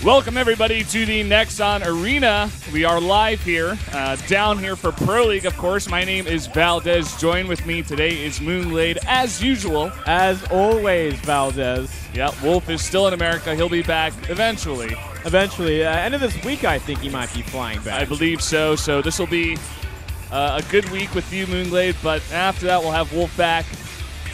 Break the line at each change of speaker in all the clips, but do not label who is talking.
Welcome everybody to the Nexon Arena. We are live here, down here for Pro League, of course. My name is Valdez. Join with me today is Moonglade, as usual.
As always, Valdez.
Yeah, Wolf is still in America. He'll be back eventually.
Eventually. End of this week, I think he might be flying back.
I believe so. So this will be a good week with you, Moonglade, but after that we'll have Wolf back.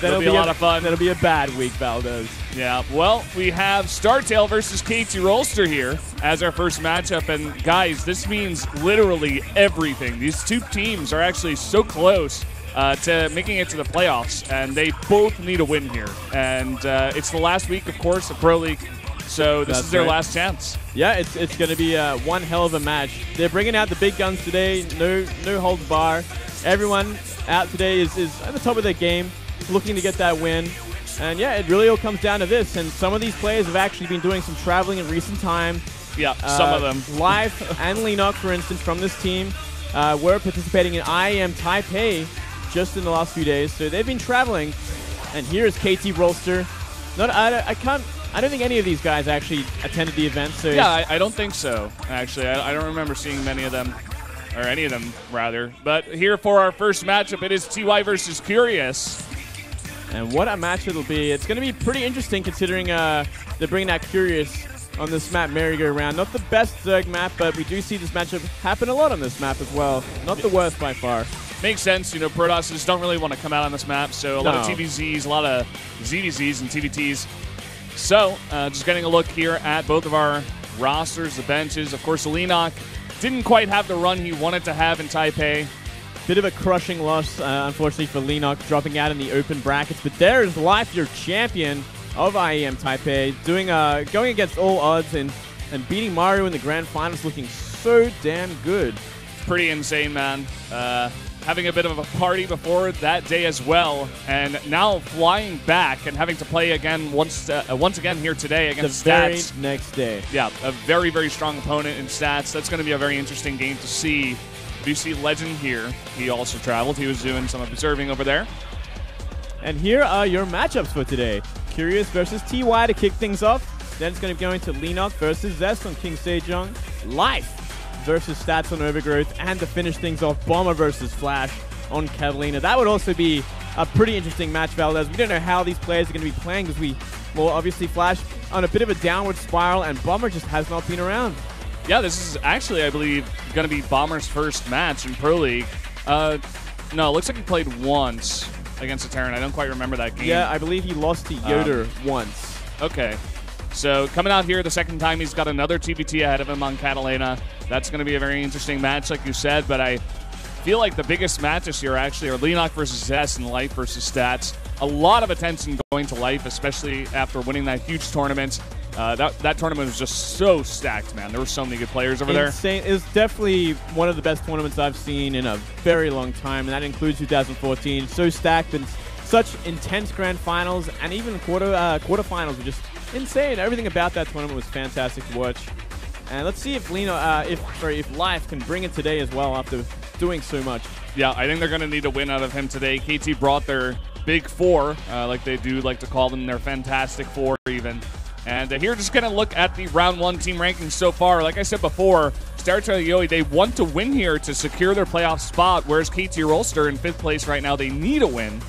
That'll be a lot of fun.
That'll be a bad week, Valdez.
Yeah, well, we have StarTale versus KT Rolster here as our first matchup, and guys, this means literally everything. These two teams are actually so close to making it to the playoffs, and they both need a win here. And it's the last week, of course, of Pro League, so this is their last chance.
Yeah, it's going to be one hell of a match. They're bringing out the big guns today, no holds bar. Everyone out today is at the top of their game, looking to get that win. And yeah, it really all comes down to this. And some of these players have actually been doing some traveling in recent time.
Yeah, some of them.
Life and Lenok, for instance, from this team, were participating in IEM Taipei just in the last few days. So they've been traveling. And here is KT Rolster. I don't think any of these guys actually attended the event. So
yeah, I don't think so, actually. I don't remember seeing many of them, or any of them, rather. But here for our first matchup, it is TY versus Curious.
And what a match it'll be. It's going to be pretty interesting considering they're bringing out Curious on this map, merry-go-round. Not the best Zerg map, but we do see this matchup happen a lot on this map as well. Not the worst by far.
Makes sense. You know, Protosses don't really want to come out on this map, so a lot of TVZs, a lot of ZVZs and TVTs. So, just getting a look here at both of our rosters, the benches. Of course, Lenok didn't quite have the run he wanted to have in Taipei.
Bit of a crushing loss, unfortunately, for Lenok, dropping out in the open brackets. But there is Life, your champion of IEM Taipei, going against all odds and beating Mario in the grand finals, looking so damn good.
Pretty insane, man. Having a bit of a party before that day as well, and now flying back and having to play again once again here today against Stats.
The very next day.
Yeah, a very, very strong opponent in Stats. That's going to be a very interesting game to see. You see Legend here. He also traveled. He was doing some observing over there.
And here are your matchups for today. Curious versus TY to kick things off. Then it's going to be going to Lenok versus Zest on King Sejong. Life versus Stats on Overgrowth. And to finish things off, Bomber versus Flash on Catalina. That would also be a pretty interesting match, Valdez. We don't know how these players are going to be playing because obviously Flash on a bit of a downward spiral and Bomber just has not been around.
Yeah, this is actually, I believe, going to be Bomber's first match in Pro League. No, it looks like he played once against a Terran. I don't quite remember that game.
Yeah, I believe he lost to Yoder once.
Okay. So coming out here the second time, he's got another TBT ahead of him on Catalina. That's going to be a very interesting match, like you said, but I feel like the biggest matches here actually are Lenok versus Zest and Life versus Stats. A lot of attention going to Life, especially after winning that huge tournament. That tournament was just so stacked, man. There were so many good players over there.
It was definitely one of the best tournaments I've seen in a very long time, and that includes 2014. So stacked and such intense grand finals, and even quarterfinals were just insane. Everything about that tournament was fantastic to watch. And let's see if if Life can bring it today as well after doing so much.
Yeah, I think they're going to need a win out of him today. KT brought their big four, like they do like to call them, their fantastic four even. And here, just going to look at the round one team rankings so far. Like I said before, StarTale-yoe, they want to win here to secure their playoff spot, whereas KT Rolster in 5th place right now, they need a win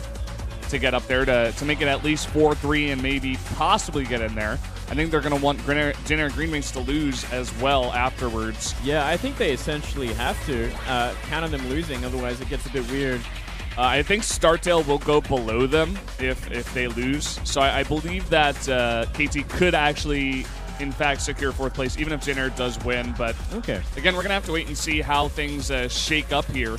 to get up there to make it at least 4-3 and maybe possibly get in there. I think they're going to want Jenner Greenwings to lose as well afterwards.
Yeah, I think they essentially have to count on them losing, otherwise it gets a bit weird.
I think StarTale will go below them if they lose. So I believe that KT could actually, in fact, secure 4th place, even if Jenner does win. But
okay,
again, we're going to have to wait and see how things shake up here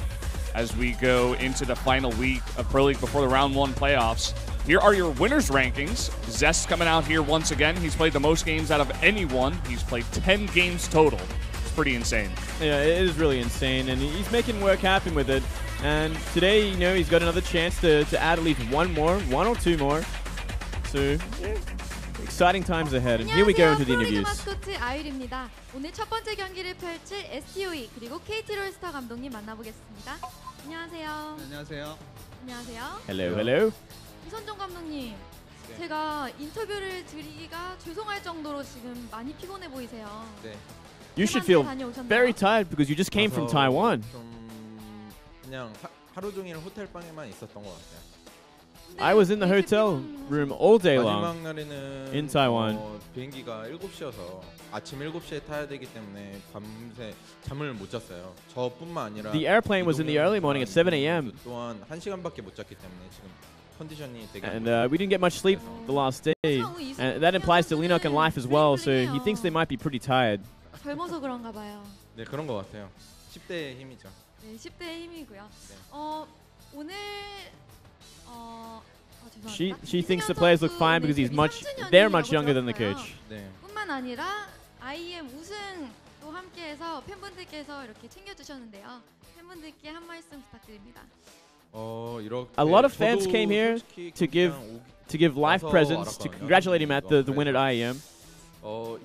as we go into the final week of Pro League before the round one playoffs. Here are your winners rankings. Zest coming out here once again. He's played the most games out of anyone. He's played 10 games total. It's pretty insane.
Yeah, it is really insane, and he's making work happen with it. And today, he's got another chance to add at least one or two more. So, yeah, exciting times ahead. And here we go into the interviews.
마스코트 아율입니다. 오늘 첫 번째 경기를 펼칠 ST-Yoe 그리고 KT 롤스터 감독님 만나보겠습니다. 안녕하세요.
안녕하세요.
안녕하세요.
Hello, hello.
이선종 감독님, 제가 인터뷰를 드리기가 죄송할 정도로 지금 많이 피곤해 보이세요.
네.
You should feel
다녀오셨나요?
very tired because you just came from Taiwan.
좀 그냥 하루 종일 호텔 방에만 있었던 것 같아요.
I was in the hotel room all day long.
마지막 날에는
in Taiwan.
비행기가 7시여서 아침 7시에 타야 되기 때문에 밤새 잠을 못 잤어요. 저뿐만 아니라
The airplane was in the early morning at 7 a.m.
또한 1시간밖에 못 잤기 때문에 지금 컨디션이 되게
And we didn't get much sleep the last day. And that applies to Leenock and Life as well, so he thinks they might be pretty tired.
젊어서 그런가 봐요.
네, 그런 것 같아요. 10대의 힘이죠.
네, 10대의 힘이고요.
네.
오늘
She thinks the players look fine because they're much younger than the coach.
네.
뿐만 아니라 IEM 우승도 함께해서 팬분들께서 이렇게 챙겨주셨는데요. 팬분들께 한 말씀 부탁드립니다.
A lot of fans came here to give life presents to congratulate him at the win at IEM.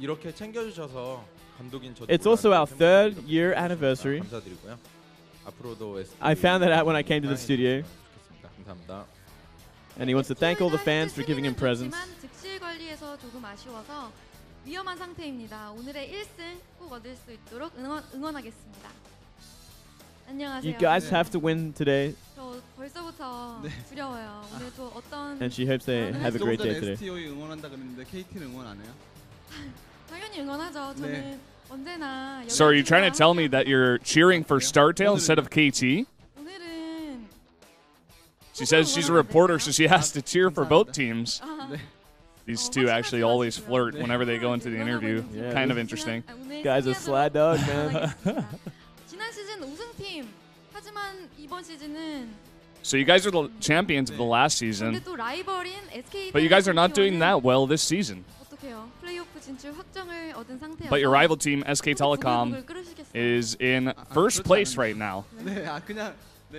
이렇게 챙겨주셔서 감독인 저도
It's also our 3rd year anniversary.
감사드리고요. 앞으로도
I found that out when I came to the studio.
감사합니다.
And he wants to thank all the fans for giving him presents.
득실 관리에서 조금 아쉬워서 위험한 상태입니다. 오늘의 1승 꼭 얻을 수 있도록 응원하겠습니다. 안녕하세요.
You guys have to win today.
저 벌써부터 두려워요. 오늘 또 어떤
And she hopes they have a great day today.
ST-Yoe 응원한다 그랬는데 KT는 응원 안 해요?
당연히 응원하죠. 저는 언제나
So are you trying to tell me that you're cheering for StarTale instead of KT?
오늘은
She says she's a reporter, so she has to cheer for both teams. These two actually always flirt whenever they go into the interview.
Yeah.
Kind of interesting.
Guy's a sly dog, man.
지난 시즌 우승팀. 하지만 이번 시즌은
So you guys are the champions of the last season,
근데 또 라이벌인 SK
but you guys are not doing that well this season.
어떡해요? 플레이오프 진출 확정을 얻은 상태여서
But your rival team, SK Telecom, is in first place right now.
네, 그냥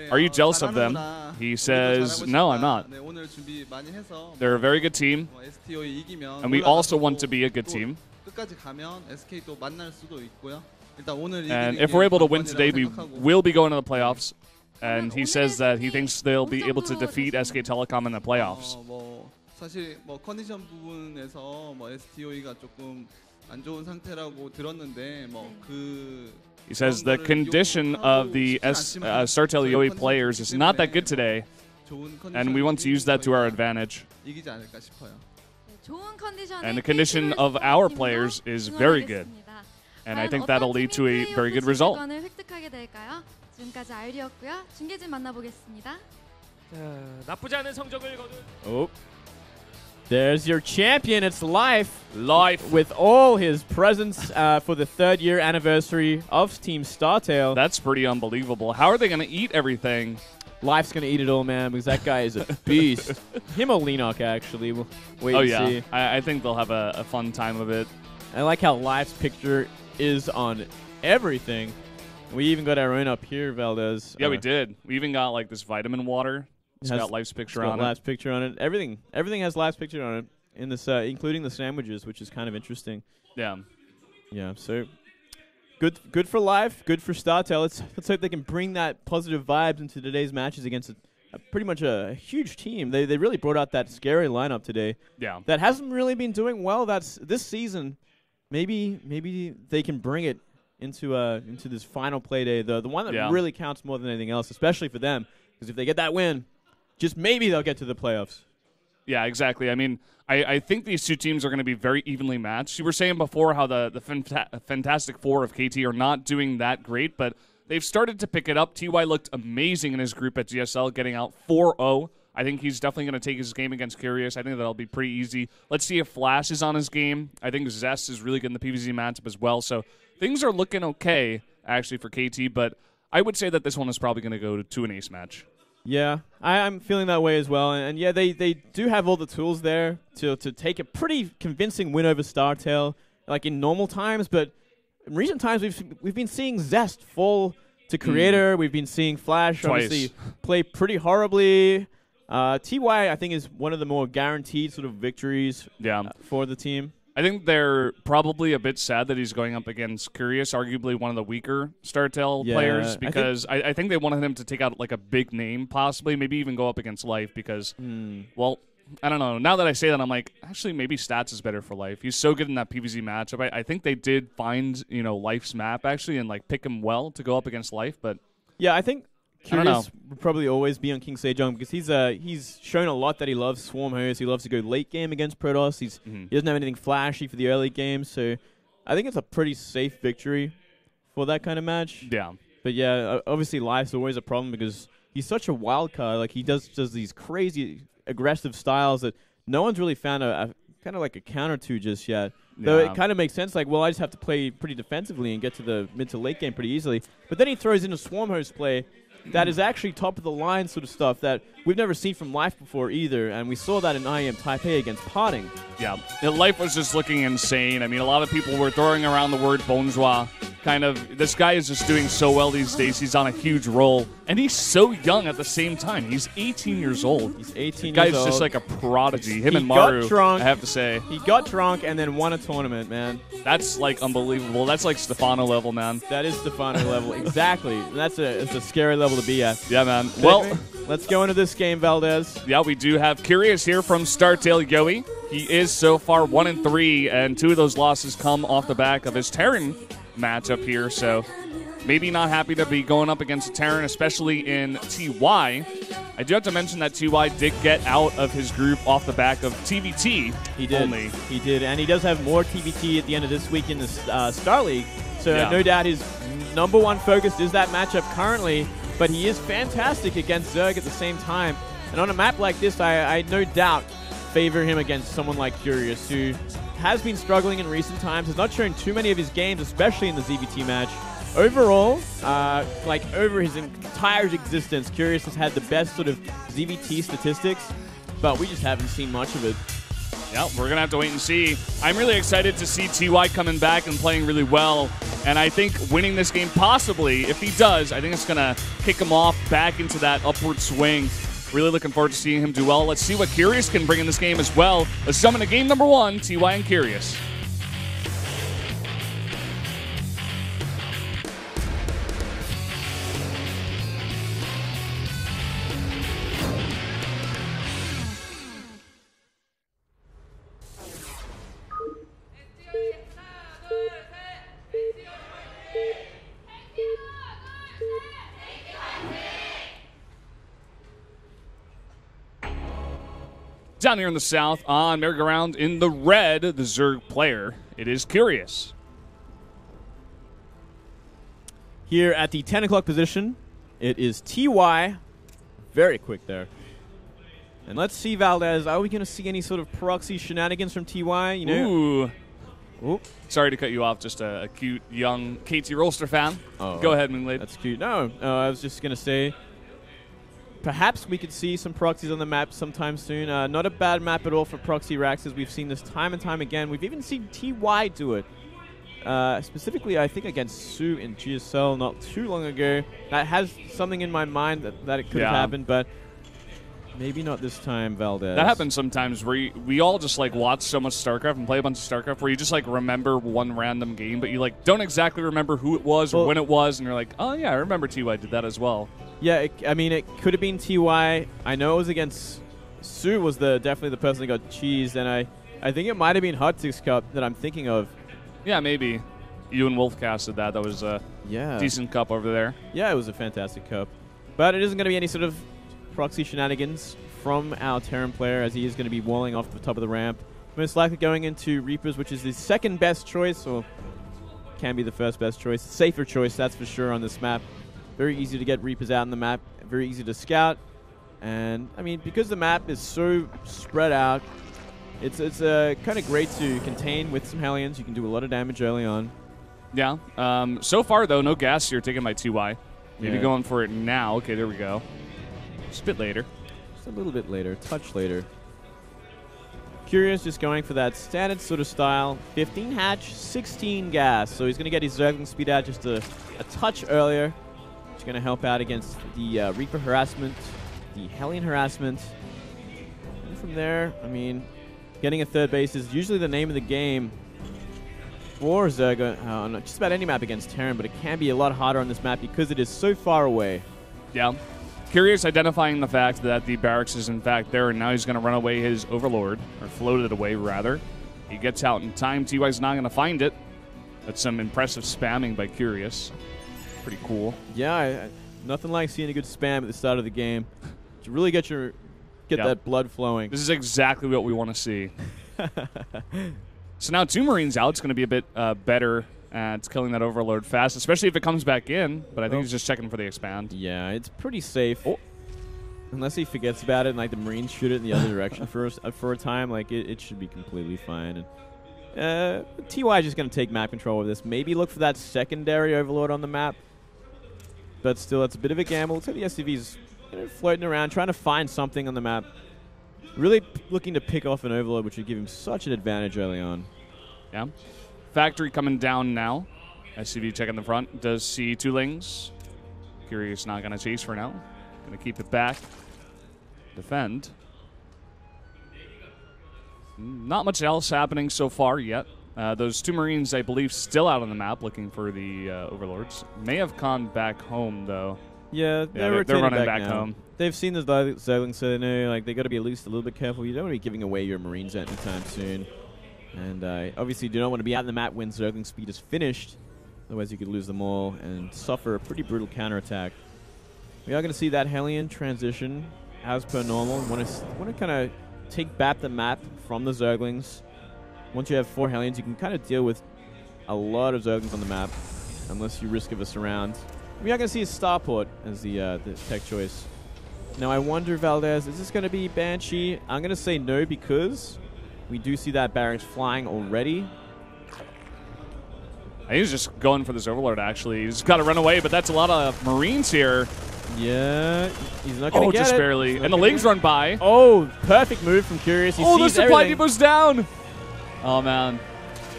Are you jealous of them? He says, no, I'm not.
네, 오늘 준비 많이 해서
They're a very good team,
ST-Yoe 이기면
and we also want to be a good team.
끝까지 가면 SK 또 만날 수도 있고요. 일단 오늘
And
이기는
if
게
we're able to win
관건이라고
today, we
생각하고.
will be going to the playoffs. And he says that he thinks they'll be able to defeat SK Telecom in the playoffs.
뭐 사실 뭐 컨디션 부분에서 뭐 ST-Yoe가 조금 안 좋은 상태라고 들었는데 뭐 그
He says the condition of the StarTale-yoe players is not that good today, and we want to use that to our advantage.
이기지 않을까 싶어요.
좋은 컨디션에
And the condition of our players is very good. And I think that'll lead to a very good result.
획득하게 될까요? 지금까지 아이리였고요. 중계진 만나보겠습니다.
나쁘지 않은 성적을 거둔
Oh. There's your champion. It's Life.
Life.
With all his presents for the 3rd year anniversary of Team StarTale.
That's pretty unbelievable. How are they going to eat everything?
Life's going to eat it all, man, because that guy is a beast. Him or Leenock, actually. We'll wait and see.
I think they'll have a fun time of it.
I like how Life's picture is on everything. We even got our own up here, Valdez.
Yeah, we did. We even got like this vitamin water. It's got Life's picture on it.
Life's picture on it. Everything has Life's picture on it, in this, including the sandwiches, which is kind of interesting.
Yeah.
Yeah. So good for Life. Good for StarTale. Let's hope they can bring that positive vibes into today's matches against pretty much a huge team. They really brought out that scary lineup today.
Yeah.
That hasn't really been doing well. That's this season. Maybe they can bring it into this final play day, the one that really counts more than anything else, especially for them, because if they get that win, just maybe they'll get to the playoffs.
Yeah, exactly. I mean, I think these two teams are going to be very evenly matched. You were saying before how the Fantastic Four of KT are not doing that great, but they've started to pick it up. TY looked amazing in his group at GSL, getting out 4-0. I think he's definitely going to take his game against Curious. I think that'll be pretty easy. Let's see if Flash is on his game. I think Zest is really good in the PvZ matchup as well. So things are looking okay, actually, for KT, but I would say that this one is probably going to go to an ace match.
Yeah, I'm feeling that way as well. And yeah, they do have all the tools there to take a pretty convincing win over StarTale, like in normal times. But in recent times, we've been seeing Zest fall to Creator. We've been seeing Flash obviously play pretty horribly. TY, I think, is one of the more guaranteed sort of victories for the team.
I think they're probably a bit sad that he's going up against Curious, arguably one of the weaker StarTale players, because I think they wanted him to take out like a big name, possibly, maybe even go up against Life, because, well, I don't know. Now that I say that, I'm like, actually, maybe Stats is better for Life. He's so good in that PvZ matchup. I think they did find, Life's map, actually, and, like, pick him well to go up against Life, but...
Yeah, I think
I don't
Curious
know.
would probably always be on King Sejong because he's shown a lot that he loves Swarm Host. He loves to go late game against Protoss. He doesn't have anything flashy for the early game, so I think it's a pretty safe victory for that kind of match.
Yeah.
But yeah, obviously Life's always a problem because he's such a wild card. Like, he does these crazy aggressive styles that no one's really found a kind of like a counter to just yet. Though it kind of makes sense, like, well, I just have to play pretty defensively and get to the mid to late game pretty easily. But then he throws in a Swarm Host play that is actually top of the line sort of stuff that we've never seen from Life before either, and we saw that in IEM Taipei against Parting.
Yeah, Life was just looking insane. I mean, a lot of people were throwing around the word bonjour. Kind of, this guy is just doing so well these days. He's on a huge roll, and he's so young at the same time. He's 18 years old.
He's 18 years old.
Guy's just like a prodigy. Him
He
and Maru,
got drunk.
I have to say.
He got drunk and then won a tournament, man.
That's, like, unbelievable. That's, like, Stefano level, man.
That is Stefano level, exactly. It's a scary level to be at.
Yeah, man.
But
Well,
anyway, let's go into this game, Valdez.
yeah, we do have Curious here from StarTale-yoe. He is so far 1-3, and 2 of those losses come off the back of his Terran matchup here, so maybe not happy to be going up against a Terran, especially in TY. I do have to mention that TY did get out of his group off the back of TVT.
He did.
Only.
He did, and he does have more TBT at the end of this week in the Star League. So
Yeah.
no doubt his number one focus is that matchup currently, but he is fantastic against Zerg at the same time. And on a map like this, I no doubt favor him against someone like Curious, who has been struggling in recent times, has not shown too many of his games, especially in the ZVT match. Overall, like over his entire existence, Curious has had the best sort of ZVT statistics, but we just haven't seen much of it.
Yeah, we're going to have to wait and see. I'm really excited to see TY coming back and playing really well. And I think winning this game, possibly, if he does, I think it's going to kick him off back into that upward swing. Really looking forward to seeing him do well. Let's see what Curious can bring in this game as well. Let's jump into game number 1, TY and Curious. Down here in the south on merry-go-round in the red, the Zerg player, it is Curious.
Here at the 10 o'clock position, it is TY. Very quick there. And let's see, Valdez, are we going to see any sort of proxy shenanigans from TY? You know?
Ooh.
Ooh.
Sorry to cut you off, just a cute, young KT Rolster fan.
Oh,
Go ahead, Moonglade.
That's cute. No, I was just going to say, perhaps we could see some proxies on the map sometime soon. Not a bad map at all for proxy racks, as we've seen this time and time again. We've even seen TY do it. Specifically, I think against Su in GSL not too long ago. That has something in my mind that it could have happened, but maybe not this time, Valdez.
That happens sometimes where we all just like watch so much StarCraft and play a bunch of StarCraft where you just like remember one random game, but you like don't exactly remember who it was or when it was, and you're like, oh yeah, I remember TY did that as well.
Yeah, I mean, it could have been TY. I know it was against Su was definitely the person that got cheesed, and I think it might have been Hot Six Cup that I'm thinking of.
Yeah, maybe. You and Wolf casted that. That was a decent cup over there.
Yeah, it was a fantastic cup. But it isn't going to be any sort of proxy shenanigans from our Terran player, as he is going to be walling off the top of the ramp. Most likely going into Reapers, which is the second best choice, or can be the first best choice. Safer choice, that's for sure, on this map. Very easy to get Reapers out on the map. Very easy to scout. And, I mean, because the map is so spread out, it's kind of great to contain with some Hellions. You can do a lot of damage early on.
Yeah. So far, though, no gas here taken by TY. Maybe going for it now. Okay, there we go. Just a bit later.
Just a little bit later. Touch later. Curious just going for that standard sort of style. 15 hatch, 16 gas. So he's going to get his Zergling speed out just a touch earlier. It's going to help out against the Reaper harassment, the Hellion harassment. And from there, I mean, getting a third base is usually the name of the game for Zerg on just about any map against Terran, but it can be a lot harder on this map because it is so far away.
Yeah. Curious identifying the fact that the barracks is in fact there, and now he's going to run away his Overlord, or float it away rather. He gets out in time. TY's not going to find it. That's some impressive spamming by Curious. Pretty cool.
Yeah, nothing like seeing a good spam at the start of the game to really get that blood flowing.
This is exactly what we want to see. So now 2 Marines out. It's going to be a bit better at killing that Overlord fast, especially if it comes back in. But I think he's just checking for the expand.
Yeah, it's pretty safe. Unless he forgets about it and like the Marines shoot it in the other direction for a time, like it should be completely fine. And TY is just going to take map control of this. Maybe look for that secondary Overlord on the map. But still, that's a bit of a gamble. Looks like the SCV's floating around, trying to find something on the map. Really looking to pick off an Overlord, which would give him such an advantage early on.
Yeah. Factory coming down now. SCV checking the front. Does see 2 Lings. Curious not going to chase for now. Going to keep it back. Defend. Not much else happening so far yet. Those 2 Marines, I believe, still out on the map looking for the Overlords. May have gone back home, though.
Yeah, they're
running back home.
They've seen the Zerglings, so they know like they got to be at least a little bit careful. You don't want to be giving away your Marines anytime soon. And obviously you do not want to be out in the map when Zergling speed is finished. Otherwise you could lose them all and suffer a pretty brutal counterattack. We are going to see that Hellion transition as per normal. Want to kind of take back the map from the Zerglings. Once you have 4 Hellions, you can kind of deal with a lot of Zerglings on the map, unless you risk of a surround. We are going to see a Starport as the tech choice. Now I wonder, Valdez, is this going to be Banshee? I'm going to say no because we do see that barracks flying already.
I think he's just going for this Overlord, actually. He's got to run away, but that's a lot of Marines here.
Yeah, he's not going to get
just
it.
barely. And the Lings run by.
Oh, perfect move from Curious. He
the
sees
supply
everything.
depot's down. Oh, man.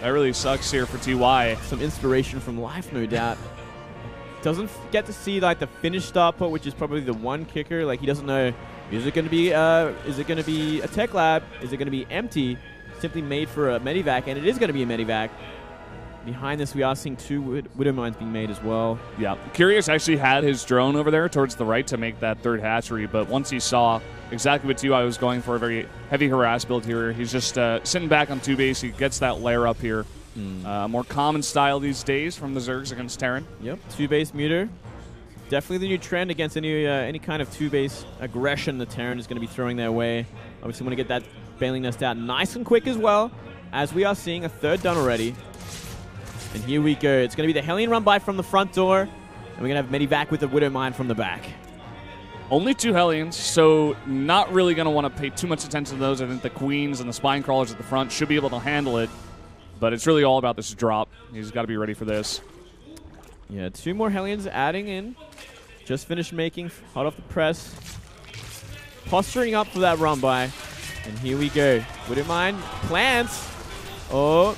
That really sucks here for TY.
Some inspiration from life, no doubt. Doesn't get to see like the finished Starport, which is probably the one kicker. Like he doesn't know, is it going to be a tech lab? Is it going to be empty? Simply made for a medivac, and it is going to be a medivac. Behind this, we are seeing 2 Widow Mines being made as well. Yeah,
Curious actually had his drone over there towards the right to make that 3rd hatchery, but once he saw exactly what TY was going for, a very heavy harass build here, he's just sitting back on 2 base. He gets that lair up here. More common style these days from the Zergs against Terran.
Yep, 2-base muter. Definitely the new trend against any kind of 2-base aggression the Terran is going to be throwing their way. Obviously want to get that Baneling Nest out nice and quick as well, as we are seeing a 3rd done already. And here we go. It's going to be the Hellion run by from the front door, and we're going to have Medivac with the Widow Mine from the back.
Only 2 Hellions, so not really going to want to pay too much attention to those. I think the Queens and the Spine Crawlers at the front should be able to handle it. But it's really all about this drop. He's got to be ready for this.
Yeah, 2 more Hellions adding in. Just finished making, hot off the press. Posturing up for that run by. And here we go. Widow Mine plants. Oh.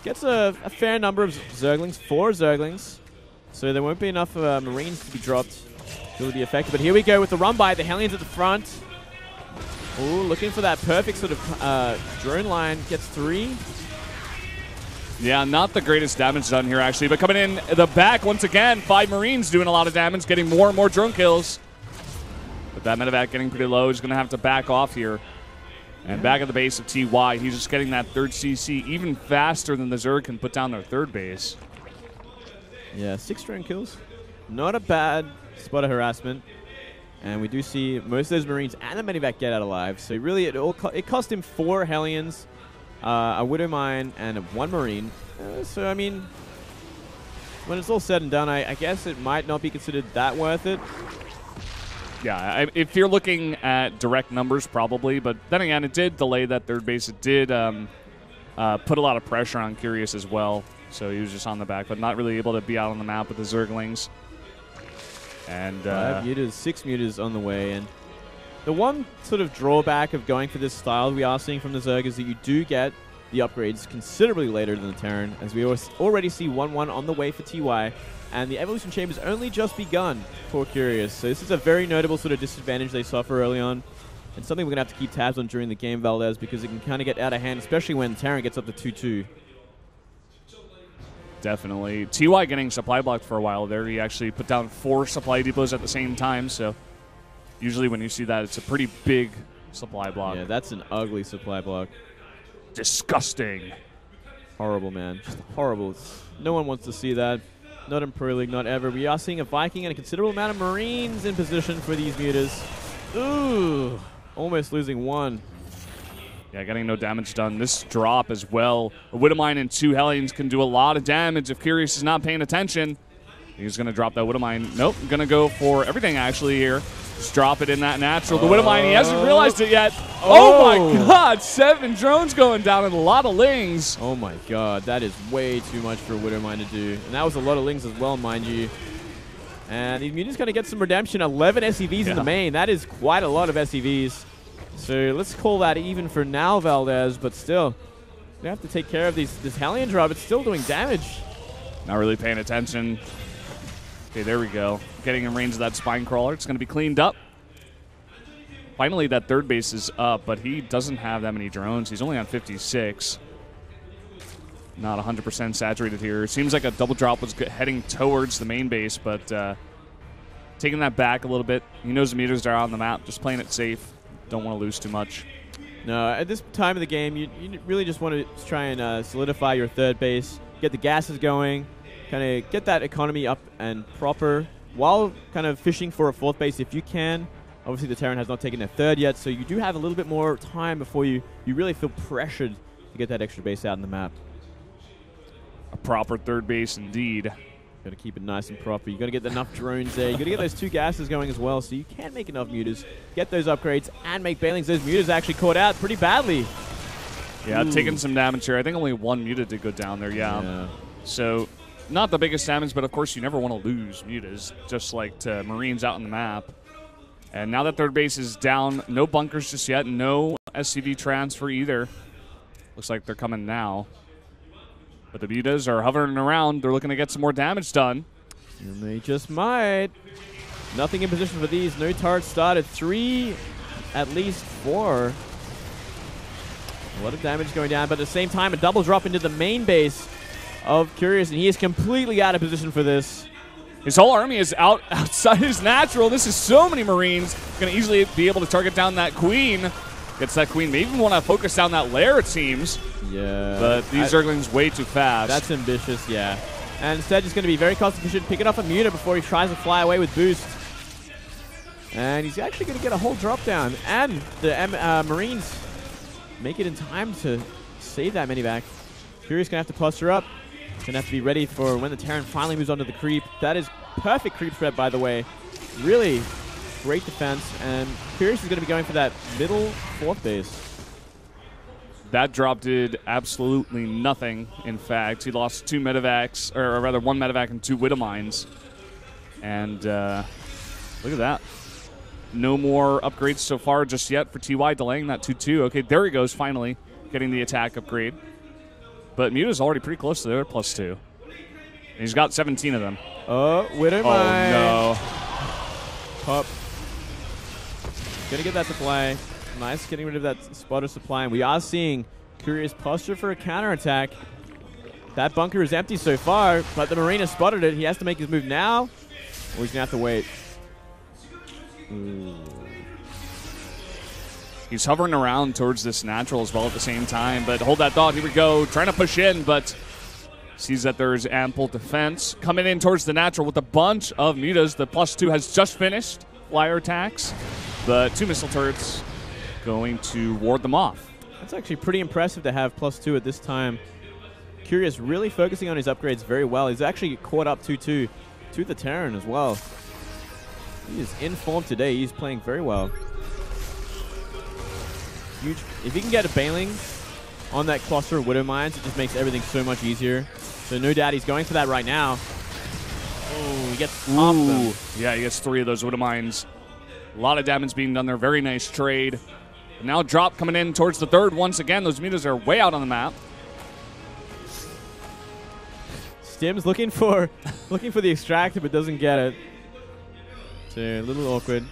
Gets a fair number of Zerglings. 4 Zerglings. So there won't be enough Marines to be dropped to really be effective. But here we go with the run by. The Hellions at the front. Oh, looking for that perfect sort of drone line. Gets 3.
Yeah, not the greatest damage done here, actually. But coming in the back, once again, 5 Marines doing a lot of damage, getting more and more drone kills. But that medevac getting pretty low. He's going to have to back off here. And back at the base of TY, he's just getting that 3rd CC even faster than the Zerg can put down their 3rd base.
Yeah, 6 drone kills. Not a bad spot of harassment. And we do see most of those Marines and the medevac get out alive. So really, it cost him 4 Hellions, a Widow Mine, and 1 Marine. So, I mean, when it's all said and done, I guess it might not be considered that worth it.
Yeah, if you're looking at direct numbers, probably. But then again, it did delay that 3rd base. It did put a lot of pressure on Curious as well. So he was just on the back, but not really able to be out on the map with the Zerglings. And
5 mutas, 6 mutas on the way. And the one sort of drawback of going for this style we are seeing from the Zerg is that you do get the upgrades considerably later than the Terran, as we already see 1-1 on the way for TY. And the Evolution Chamber's only just begun for Curious. So this is a very notable sort of disadvantage they suffer early on. And something we're going to have to keep tabs on during the game, Valdez, because it can kind of get out of hand, especially when Terran gets up to 2-2.
Definitely. TY getting supply blocked for a while there. He actually put down 4 supply depots at the same time, so usually when you see that, it's a pretty big supply block.
Yeah, that's an ugly supply block.
Disgusting.
Horrible, man. Just horrible. No one wants to see that. Not in Pro League, not ever. We are seeing a Viking and a considerable amount of Marines in position for these mutas. Ooh, almost losing 1.
Yeah, getting no damage done. This drop as well. A Widowmine and 2 Hellions can do a lot of damage if Curious is not paying attention. He's going to drop that Widowmine. Nope, going to go for everything actually here. Just drop it in that natural. The Widowmine, he hasn't realized it yet. Oh my god, 7 drones going down and a lot of Lings.
Oh my god, that is way too much for Widowmine to do. And that was a lot of Lings as well, mind you. And he's just going to get some redemption. 11 SCVs in the main. That is quite a lot of SCVs. So let's call that even for now, Valdez, but still, we have to take care of this Hellion drop. It's still doing damage.
Not really paying attention. Okay, there we go. Getting in range of that Spine Crawler. It's going to be cleaned up. Finally, that third base is up, but he doesn't have that many drones. He's only on 56. Not 100% saturated here. Seems like a double drop was heading towards the main base, but taking that back a little bit. He knows the meters are on the map, just playing it safe. Don't want to lose too much.
No, at this time of the game, you really just want to try and solidify your third base, get the gases going, kind of get that economy up and proper, while kind of fishing for a 4th base if you can. Obviously, the Terran has not taken a 3rd yet, so you do have a little bit more time before you really feel pressured to get that extra base out on the map.
A proper third base indeed.
Got to keep it nice and proper. You got to get enough drones there. You got to get those 2 gases going as well, so you can make enough mutas, get those upgrades, and make bailings. Those mutas actually caught out pretty badly.
Yeah, taking some damage here. I think only 1 muta did go down there. Yeah. So not the biggest damage, but of course you never want to lose mutas, just like to Marines out on the map. And now that third base is down, no bunkers just yet, no SCV transfer either. Looks like they're coming now. But the mutas are hovering around. They're looking to get some more damage done.
And they just might. Nothing in position for these. No turrets started. 3, at least 4. A lot of damage going down, but at the same time, a double drop into the main base of Curious, and he is completely out of position for this.
His whole army is outside his natural. This is so many Marines. Going to easily be able to target down that Queen. Gets that Queen. May even want to focus down that lair, it seems.
Yeah.
But these Zerglings way too fast.
That's ambitious, yeah. And instead, he's going to be very cost efficient, picking up a muta before he tries to fly away with boost. And he's actually going to get a whole drop down. And the Marines make it in time to save that minivac. Curious going to have to cluster up. Going to have to be ready for when the Terran finally moves on to the creep. That is perfect creep threat, by the way. Really great defense. And Curious is going to be going for that middle 4th base.
That drop did absolutely nothing, in fact. He lost 2 medevacs, or rather 1 medevac and 2 Widowmines. And look at that. No more upgrades so far just yet for TY, delaying that 2-2. Okay, there he goes, finally, getting the attack upgrade. But Muta's already pretty close to their +2. And he's got 17 of them.
Oh, Widowmine.
Oh, no.
Pop. Gonna get that supply. Nice, getting rid of that spotter supply. And we are seeing Curious posture for a counterattack. That bunker is empty so far, but the Marine has spotted it. He has to make his move now, or he's gonna have to wait. Ooh.
He's hovering around towards this natural as well at the same time, but hold that thought. Here we go. Trying to push in, but sees that there's ample defense. Coming in towards the natural with a bunch of mutas. The +2 has just finished flyer attacks, but 2 missile turrets going to ward them off.
That's actually pretty impressive to have +2 at this time. Curious really focusing on his upgrades very well. He's actually caught up 2-2 to the Terran as well. He is in form today. He's playing very well. Huge. If he can get a bailing on that cluster of Widow Mines, it just makes everything so much easier. So no doubt he's going for that right now. Oh, he gets half of them.
Yeah, he gets 3 of those Widow Mines. A lot of damage being done there. Very nice trade. And now drop coming in towards the 3rd. Once again, those mutas are way out on the map.
Stim's looking for the extractor, but doesn't get it. So a little awkward.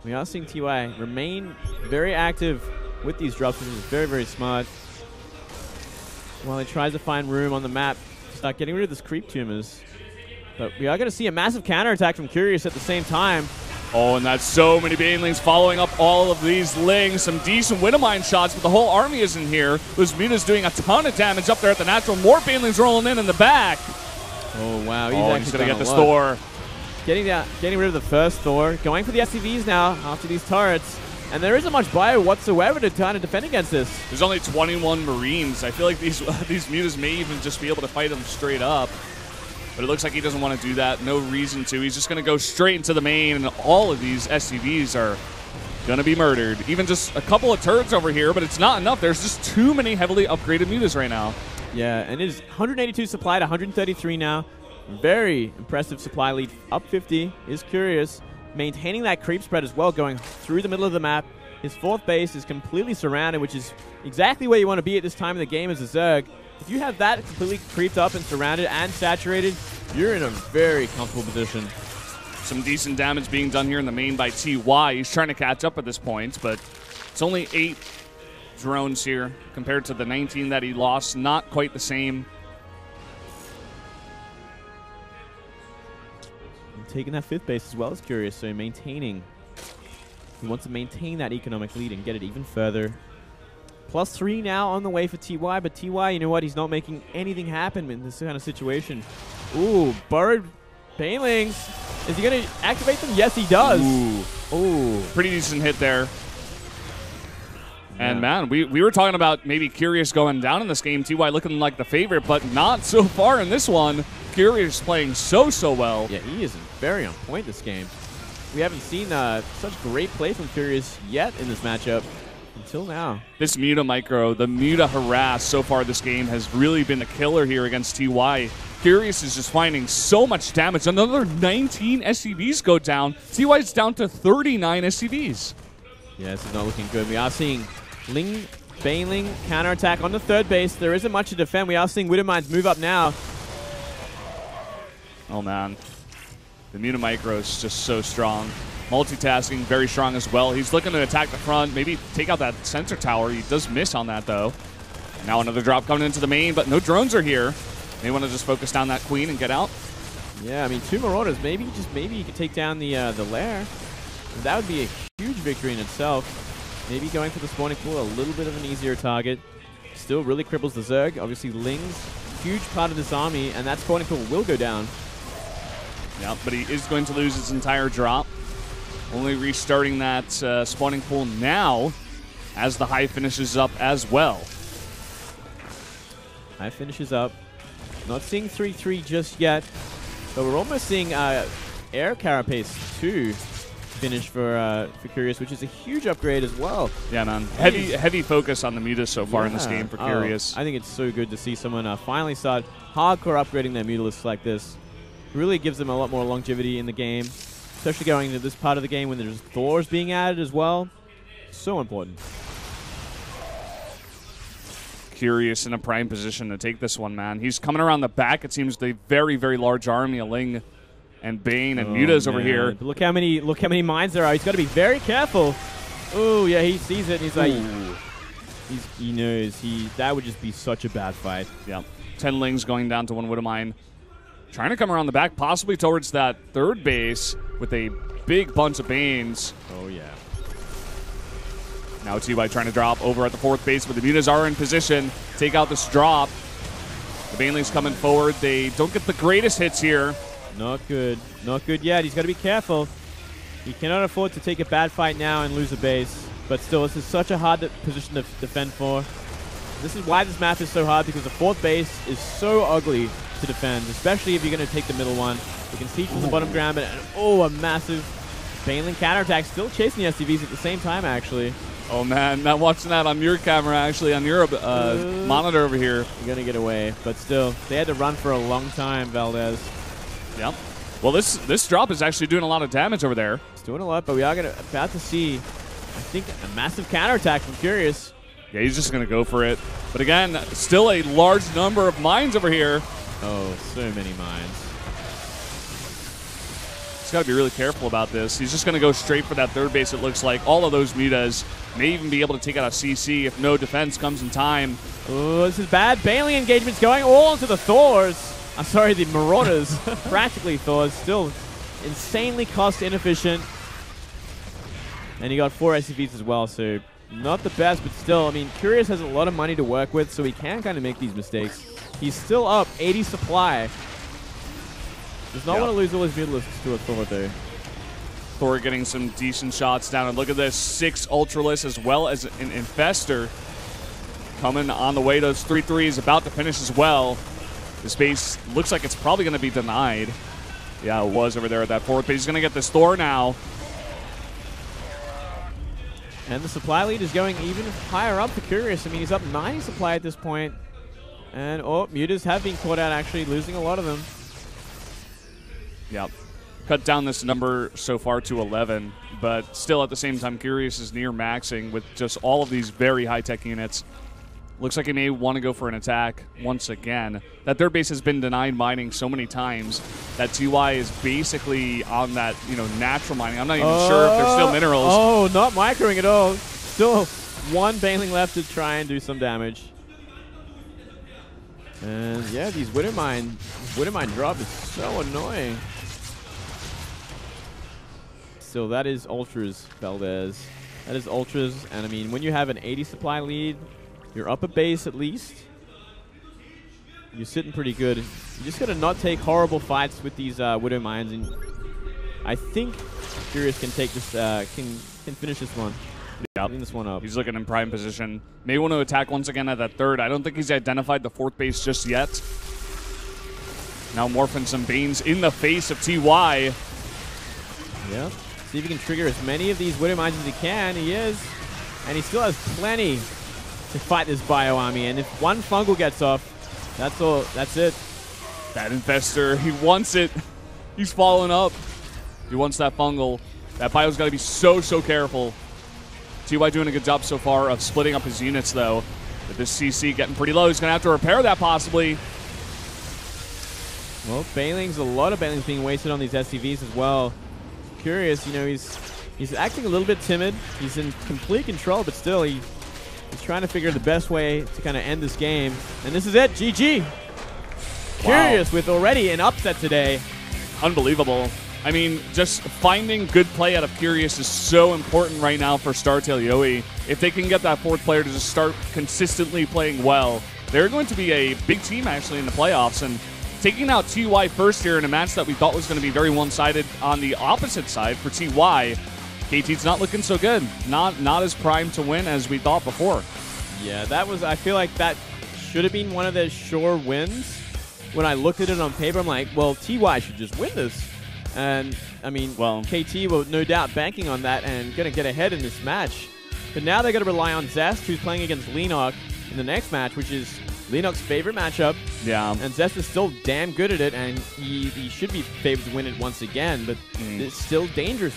We are seeing TY remain very active with these drops, which is very, very smart. while he tries to find room on the map to start getting rid of this creep tumors. But we are going to see a massive counterattack from Curious at the same time.
Oh, and that's so many Banelings following up all of these Lings. Some decent Widowmine shots, but the whole army isn't here. Those Muta's doing a ton of damage up there at the natural. More Banelings rolling in the back.
Oh, wow.
He's going to get this Thor.
Getting rid of the first Thor. Going for the SCVs now after these turrets. And there isn't much bio whatsoever to try to defend against this.
There's only 21 Marines. I feel like these Mutas may even just be able to fight them straight up. But it looks like he doesn't want to do that. No reason to. He's just going to go straight into the main, and all of these SCVs are going to be murdered. Even just a couple of turrets over here, but it's not enough. There's just too many heavily upgraded Mutas right now.
Yeah, and it is 182 supply to 133 now. Very impressive supply lead. Up 50 is Curious. Maintaining that creep spread as well, going through the middle of the map. His fourth base is completely surrounded, which is exactly where you want to be at this time of the game as a Zerg. If you have that completely creeped up and surrounded and saturated, you're in a very comfortable position.
Some decent damage being done here in the main by TY. He's trying to catch up at this point, but it's only 8 drones here compared to the 19 that he lost. Not quite the same.
Taking that fifth base as well as Curious, so maintaining. He wants to maintain that economic lead and get it even further. +3 now on the way for TY, but TY, you know what? He's not making anything happen in this kind of situation. Ooh, burrowed Banelings. Is he going to activate them? Yes, he does. Ooh.
Pretty decent hit there.
Yeah.
And man, we were talking about maybe Curious going down in this game. TY looking like the favorite, but not so far in this one. Curious playing so well.
Yeah, he is very on point this game. We haven't seen such great play from Curious yet in this matchup until now.
This Muta micro, the Muta harass so far this game has really been a killer here against TY. Curious is just finding so much damage. Another 19 SCVs go down. TY is down to 39 SCVs.
Yeah, this is not looking good. We are seeing Ling Baneling counterattack on the third base. There isn't much to defend. We are seeing Widowmines move up now.
Oh, man. The Muta micro is just so strong. Multitasking, very strong as well. He's looking to attack the front, maybe take out that sensor tower. He does miss on that, though. And now another drop coming into the main, but no drones are here. They want to just focus down that queen and get out.
Yeah, I mean, 2 Marauders. Maybe you could take down the lair. That would be a huge victory in itself. Maybe going for the spawning pool, a little bit of an easier target. Still really cripples the Zerg. Obviously, Ling's huge part of this army, and that spawning pool will go down.
Yeah, but he is going to lose his entire drop. Only restarting that spawning pool now as the Hive finishes up as well.
Hive finishes up. Not seeing 3-3 just yet, but we're almost seeing Air Carapace 2 finish for Curious, which is a huge upgrade as well.
Yeah, man. Heavy focus on the Mutas so far in this game for Curious.
I think it's so good to see someone finally start hardcore upgrading their Mutalisks like this. Really gives them a lot more longevity in the game, especially going into this part of the game when there's Thors being added as well. So important.
Curious in a prime position to take this one, man. He's coming around the back. It seems the very, very large army of Ling and Bane and Mutas over here.
But look how many mines there are. He's got to be very careful. Oh yeah, he sees it. And he's like, he knows that would just be such a bad fight.
Yeah, 10 Lings going down to 1 Widowmine. Trying to come around the back, possibly towards that third base with a big bunch of Banes.
Oh, yeah.
Now TY trying to drop over at the fourth base, but the Mutas are in position. Take out this drop. The Banelings coming forward. They don't get the greatest hits here.
Not good. Not good yet. He's got to be careful. He cannot afford to take a bad fight now and lose a base. But still, this is such a hard position to defend for. This is why this map is so hard, because the fourth base is so ugly to defend, especially if you're going to take the middle one. You can see from the bottom ground, but a massive Baneling counterattack, still chasing the SCVs at the same time, actually.
Oh man, not watching that on your camera, actually, on your monitor over here.
You're going to get away, but still, they had to run for a long time, Valdez.
Yep. Well, this drop is actually doing a lot of damage over there.
It's doing a lot, but we are about to see, I think, a massive counterattack from Curious.
Yeah, he's just going to go for it. But again, still a large number of mines over here.
Oh, so many mines.
He's got to be really careful about this. He's just going to go straight for that third base, it looks like. All of those Mutas May even be able to take out a CC if no defense comes in time.
Oh, this is bad. Bailing engagements going all into the Thors. I'm sorry, the Marauders. Practically Thors. Still insanely cost inefficient. And you got 4 SCVs as well, so not the best, but still, I mean, Curious has a lot of money to work with, so he can kind of make these mistakes. He's still up 80 supply. Does not want to lose all his Mutalisks to a Thor, though.
Thor getting some decent shots down, and look at this, 6 Ultralisk as well as an Infestor coming on the way. Those 3-3s about to finish as well. The space looks like it's probably going to be denied. Yeah, it was over there at that 4th, but he's going to get this Thor now.
And the supply lead is going even higher up for Curious. I mean, he's up 90 supply at this point. And, oh, Mutas have been caught out, actually, losing a lot of them.
Yep. Cut down this number so far to 11, but still at the same time, Curious is near maxing with just all of these very high-tech units. Looks like he may want to go for an attack once again. That third base has been denied mining so many times that TY is basically on that, natural mining. I'm not even sure if there's still minerals.
Oh, not microing at all. Still 1 Bailing left to try and do some damage. And yeah, these Widowmine drop is so annoying. So that is Ultras, Valdez. That is Ultras, and I mean, when you have an 80 supply lead, you're up a base at least. You're sitting pretty good. You just gotta not take horrible fights with these Widowmines, and I think Curious can take this, can finish this one.
Yep.
Clean this one up.
He's looking in prime position. May want to attack once again at that 3rd. I don't think he's identified the 4th base just yet. Now morphing some Banes in the face of TY.
Yeah. See if he can trigger as many of these Widowmines as he can. He is. And he still has plenty to fight this Bio Army. And if one Fungal gets off, that's all. That's it.
That Infestor, he wants it. He's following up. He wants that Fungal. That Bio's got to be so careful. TY doing a good job so far of splitting up his units, though. With this CC getting pretty low, he's going to have to repair that possibly.
Well, Bailing's, a lot of Bailing's being wasted on these SCVs as well. Curious, he's acting a little bit timid. He's in complete control, but still, he's trying to figure the best way to kind of end this game. And this is it, GG. Wow. Curious with already an upset today.
Unbelievable. I mean, just finding good play out of Curious is so important right now for StarTale-yoe. If they can get that 4th player to just start consistently playing well, they're going to be a big team actually in the playoffs. And taking out TY first here in a match that we thought was going to be very one-sided on the opposite side for TY, KT's not looking so good. Not as primed to win as we thought before.
Yeah, that was, I feel like that should have been one of their sure wins. When I looked at it on paper, I'm like, well, TY should just win this. And, I mean, well, KT will no doubt banking on that and going to get ahead in this match. But now they're going to rely on Zest, who's playing against Lenok in the next match, which is Lenok's favorite matchup.
Yeah.
And Zest is still damn good at it, and he should be favored to win it once again, but it's still dangerous.